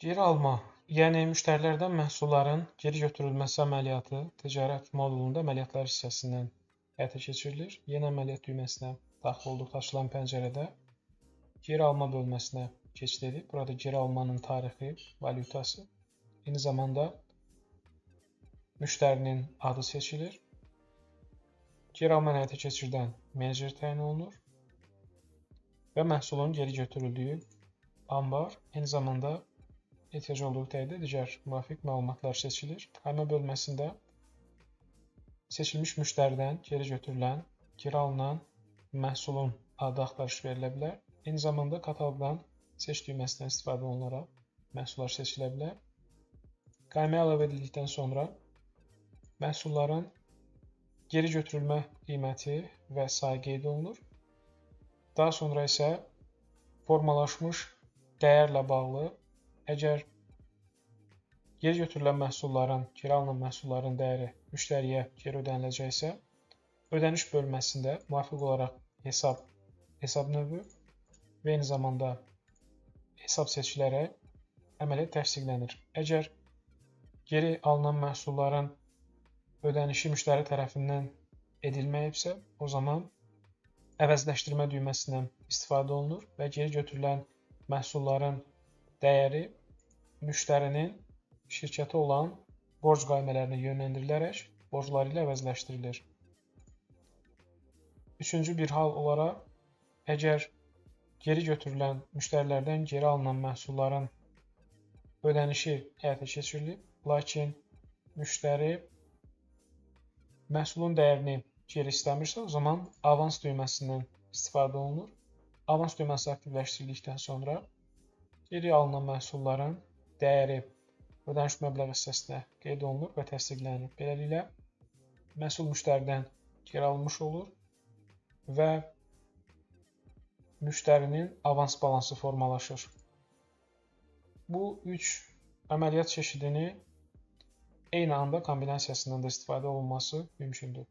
Geri alma, yəni müştərilərdən məhsulların geri götürülməsi əməliyyatı ticarət modulunda əməliyyatlar hissəsindən həyata keçirilir. Yeni əməliyyat düyməsinə daxil olduqda açılan pəncərədə geri alma bölməsinə keçid edib. Burada geri almanın tarixi, valyutası, eyni zamanda müştərinin adı seçilir. Geri alma həyata keçirdən menecer təyin olunur və məhsulun geri götürüldüyü anbar, eyni zamanda ehtiyac olduğu təqdirdə digər müvafiq məlumatlar seçilir. Qayma bölməsində seçilmiş müştəridən geri götürülən, geri alınan məhsulun adı axtarış verilə bilər. Eyni zamanda kataloqdan seç düyməsindən istifadə olunaraq məhsullar seçilə bilər. Qaymaya əlavə edildikdən sonra məhsulların geri götürülmə qiyməti və sayı qeyd olunur. Daha sonra isə formalaşmış dəyərlə bağlı əgər geri götürülən məhsulların, geri alınan məhsulların dəyəri müştəriyə geri ödəniləcəksə, ödəniş bölməsində müvafiq olaraq hesab növü və eyni zamanda hesab seçilərək əməliyyat təsdiqlənir. Əgər geri alınan məhsulların ödənişi müştəri tərəfindən edilməyibsə, o zaman əvəzləşdirmə düyməsindən istifadə olunur və geri götürülən məhsulların dəyəri müştərinin şirkətə olan borc qaymələrinə yönləndirilərək borcları ilə əvəzləşdirilir. Üçüncü bir hal olaraq, əgər geri götürülən müştərilərdən geri alınan məhsulların ödənişi həyata keçirilib, lakin müştəri məhsulun dəyərini geri istəmirsə, o zaman avans düyməsindən istifadə olunur. Avans düyməsi aktivləşdirildikdən sonra geri alınan məhsulların dəyəri ödəniş məbləği hissəsinə qeyd olunur və təsdiqlənir. Beləliklə, məhsul müştəridən geri alınmış olur və müştərinin avans balansı formalaşır. Bu üç əməliyyat çeşidini eyni anda kombinasiyasından da istifadə olunması mümkündür.